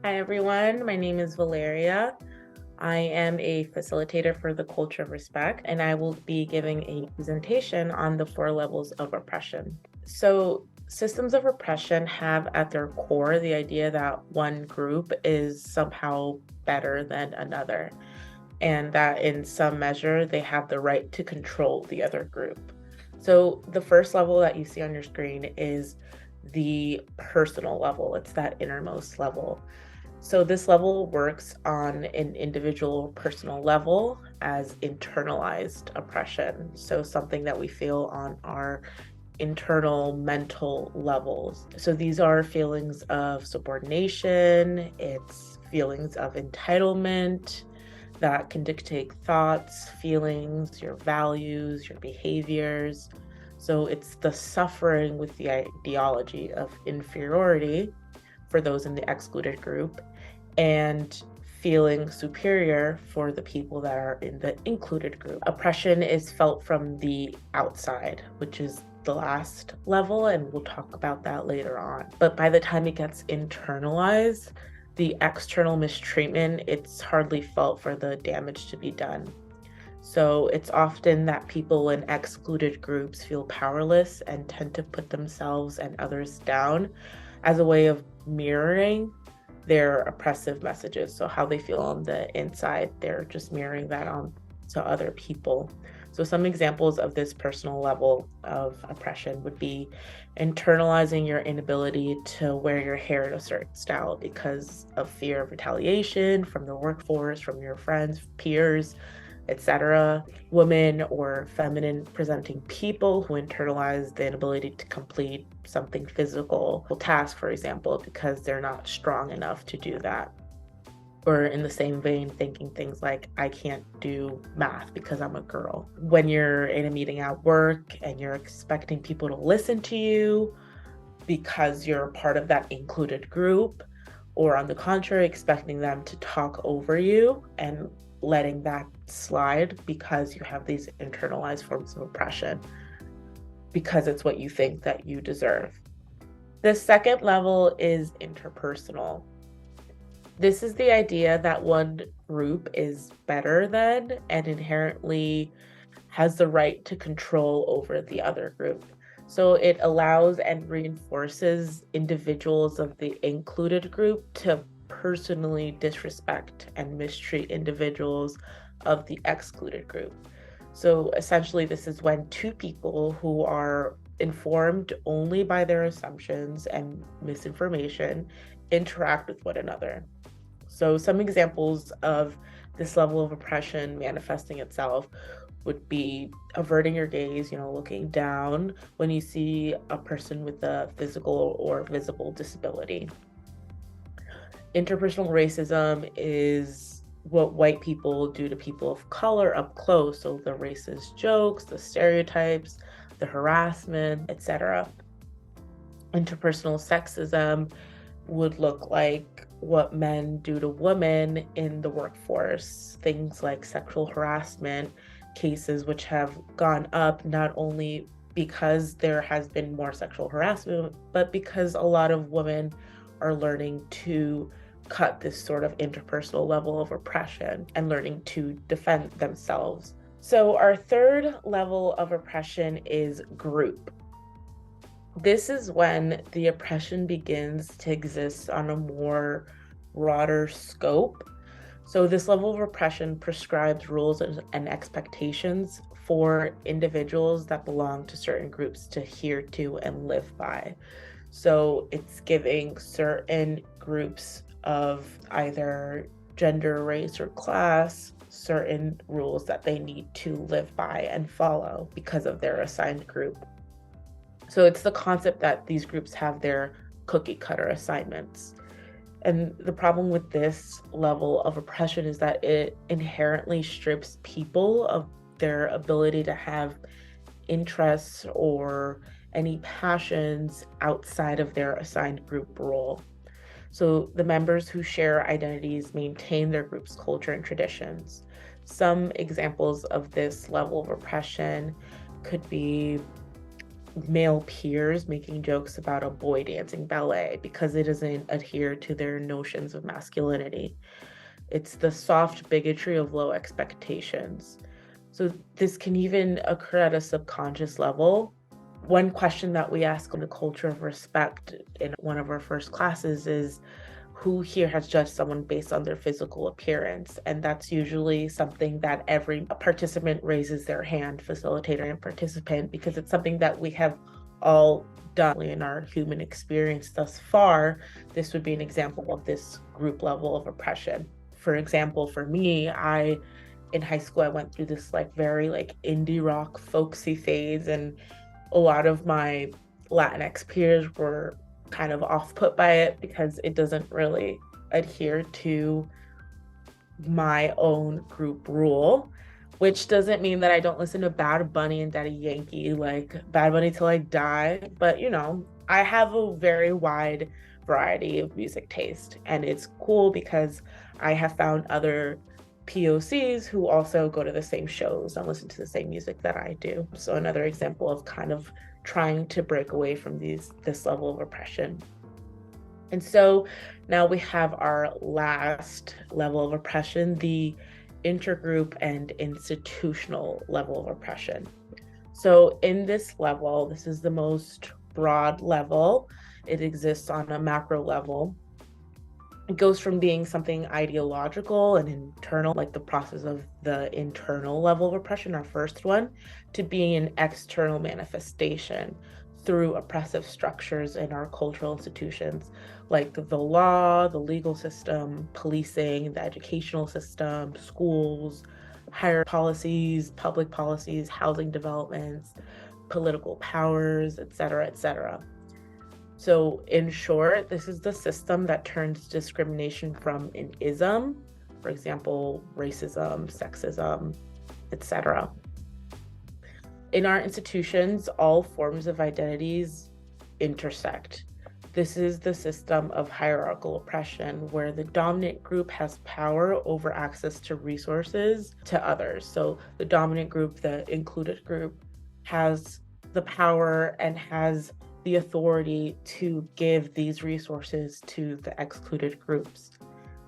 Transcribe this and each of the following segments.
Hi, everyone. My name is Valeria. I am a facilitator for the culture of respect, and I will be giving a presentation on the 4 levels of oppression. So, systems of oppression have at their core the idea that one group is somehow better than another, and that in some measure they have the right to control the other group. So, the first level that you see on your screen is the personal level, it's that innermost level. So this level works on an individual personal level as internalized oppression. So something that we feel on our internal mental levels. So these are feelings of subordination, it's feelings of entitlement that can dictate thoughts, feelings, your values, your behaviors. So it's the suffering with the ideology of inferiority for those in the excluded group and feeling superior for the people that are in the included group. Oppression is felt from the outside, which is the last level, and we'll talk about that later on. But by the time it gets internalized, the external mistreatment, it's hardly felt for the damage to be done. So it's often that people in excluded groups feel powerless and tend to put themselves and others down as a way of mirroring their oppressive messages. So how they feel on the inside, they're just mirroring that on to other people. So some examples of this personal level of oppression would be internalizing your inability to wear your hair in a certain style because of fear of retaliation from the workforce, from your friends, peers, etc. Women or feminine presenting people who internalize the inability to complete something physical task, for example, because they're not strong enough to do that. Or in the same vein, thinking things like, I can't do math because I'm a girl. When you're in a meeting at work and you're expecting people to listen to you because you're part of that included group, or on the contrary, expecting them to talk over you and letting that slide because you have these internalized forms of oppression because it's what you think that you deserve. The second level is interpersonal. This is the idea that one group is better than and inherently has the right to control over the other group. So it allows and reinforces individuals of the included group to personally disrespect and mistreat individuals of the excluded group. So essentially, this is when two people who are informed only by their assumptions and misinformation interact with one another. So some examples of this level of oppression manifesting itself would be averting your gaze, looking down when you see a person with a physical or visible disability. Interpersonal racism is what white people do to people of color up close. So the racist jokes, the stereotypes, the harassment, etc. Interpersonal sexism would look like what men do to women in the workforce, things like sexual harassment cases, which have gone up not only because there has been more sexual harassment, but because a lot of women are learning to cut this sort of interpersonal level of oppression and learning to defend themselves. So our third level of oppression is group. This is when the oppression begins to exist on a more broader scope. So this level of oppression prescribes rules and expectations for individuals that belong to certain groups to adhere to and live by. So it's giving certain groups of either gender, race, or class certain rules that they need to live by and follow because of their assigned group. So it's the concept that these groups have their cookie cutter assignments. And the problem with this level of oppression is that it inherently strips people of their ability to have interests or any passions outside of their assigned group role. So the members who share identities maintain their group's culture and traditions. Some examples of this level of oppression could be male peers making jokes about a boy dancing ballet because it doesn't adhere to their notions of masculinity. It's the soft bigotry of low expectations. So this can even occur at a subconscious level. One question that we ask on the culture of respect in one of our first classes is, who here has judged someone based on their physical appearance? And that's usually something that every participant raises their hand, facilitator and participant, because it's something that we have all done in our human experience thus far. This would be an example of this group level of oppression. For example, for me, in high school, I went through this very indie rock folksy phase, and a lot of my Latinx peers were kind of off put by it because it doesn't really adhere to my own group rule, which doesn't mean that I don't listen to Bad Bunny and Daddy Yankee, like Bad Bunny till I die. But I have a very wide variety of music taste, and it's cool because I have found other POCs who also go to the same shows and listen to the same music that I do. So another example of kind of trying to break away from this level of oppression. And so now we have our last level of oppression, the intergroup and institutional level of oppression. So in this level, this is the most broad level. It exists on a macro level. It goes from being something ideological and internal, like the process of the internal level of oppression, our first one, to being an external manifestation through oppressive structures in our cultural institutions, like the law, the legal system, policing, the educational system, schools, higher policies, public policies, housing developments, political powers, et cetera, et cetera. So in short, this is the system that turns discrimination from an ism, for example, racism, sexism, etc. In our institutions, all forms of identities intersect. This is the system of hierarchical oppression where the dominant group has power over access to resources to others. So the dominant group, the included group, has the power and has the authority to give these resources to the excluded groups.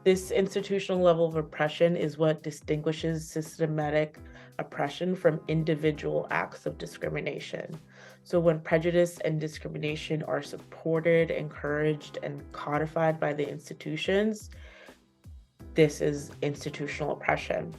This institutional level of oppression is what distinguishes systematic oppression from individual acts of discrimination. So when prejudice and discrimination are supported, encouraged, and codified by the institutions, this is institutional oppression.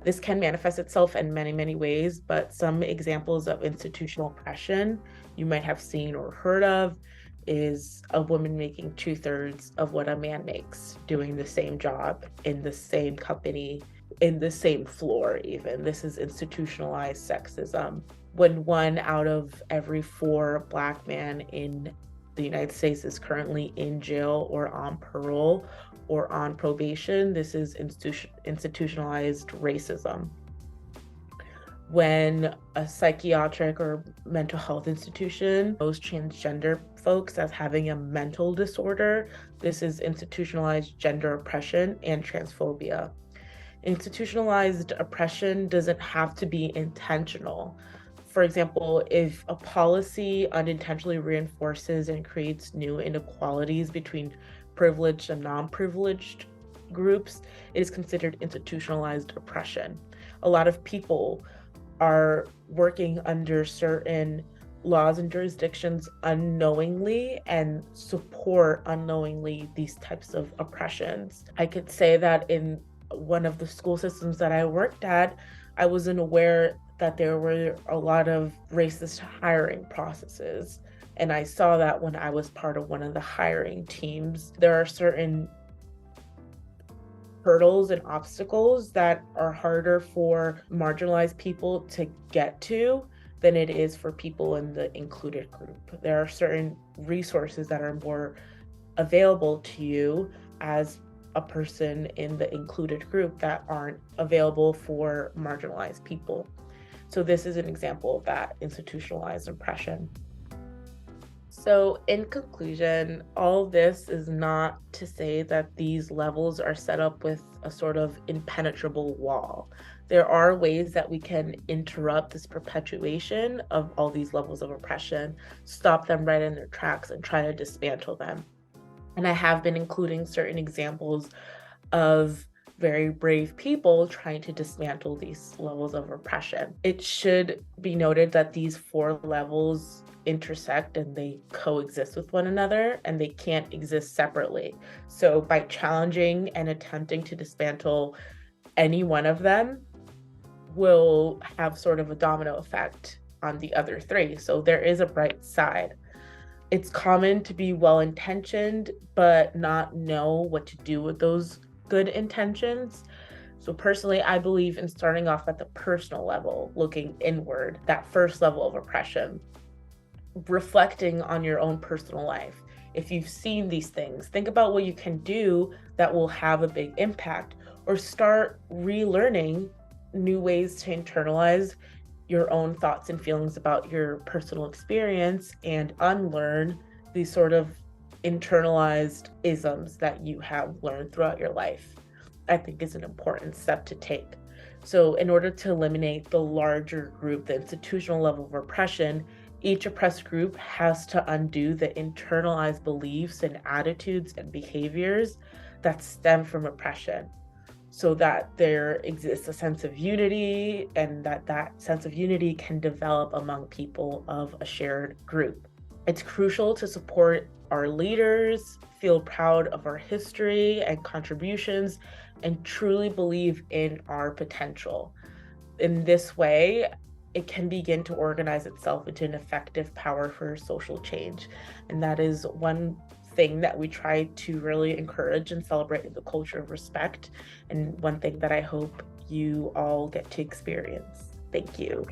This can manifest itself in many, many ways, but some examples of institutional oppression you might have seen or heard of is a woman making 2/3 of what a man makes, doing the same job in the same company, in the same floor even. This is institutionalized sexism. When 1 out of every 4 Black men in the United States is currently in jail or on parole or on probation, this is institutionalized racism. When a psychiatric or mental health institution knows transgender folks as having a mental disorder, this is institutionalized gender oppression and transphobia. Institutionalized oppression doesn't have to be intentional. For example, if a policy unintentionally reinforces and creates new inequalities between privileged and non-privileged groups, it is considered institutionalized oppression. A lot of people are working under certain laws and jurisdictions unknowingly and support unknowingly these types of oppressions. I could say that in one of the school systems that I worked at, I wasn't aware that there were a lot of racist hiring processes. And I saw that when I was part of one of the hiring teams. There are certain hurdles and obstacles that are harder for marginalized people to get to than it is for people in the included group. There are certain resources that are more available to you as a person in the included group that aren't available for marginalized people. So this is an example of that institutionalized oppression. So in conclusion, all this is not to say that these levels are set up with a sort of impenetrable wall. there are ways that we can interrupt this perpetuation of all these levels of oppression, stop them right in their tracks, and try to dismantle them. And I have been including certain examples of very brave people trying to dismantle these levels of oppression. It should be noted that these four levels intersect and they coexist with one another, and they can't exist separately. So by challenging and attempting to dismantle any one of them will have sort of a domino effect on the other three. So there is a bright side. It's common to be well-intentioned, but not know what to do with those good intentions. So personally, I believe in starting off at the personal level, looking inward, that first level of oppression, reflecting on your own personal life. If you've seen these things, think about what you can do that will have a big impact, or start relearning new ways to internalize your own thoughts and feelings about your personal experience and unlearn these sort of internalized isms that you have learned throughout your life. I think is an important step to take. So in order to eliminate the larger group, the institutional level of oppression, each oppressed group has to undo the internalized beliefs and attitudes and behaviors that stem from oppression, so that there exists a sense of unity, and that sense of unity can develop among people of a shared group. It's crucial to support our leaders, feel proud of our history and contributions, and truly believe in our potential. In this way, it can begin to organize itself into an effective power for social change. And that is one thing that we try to really encourage and celebrate in the culture of respect, and one thing that I hope you all get to experience. Thank you.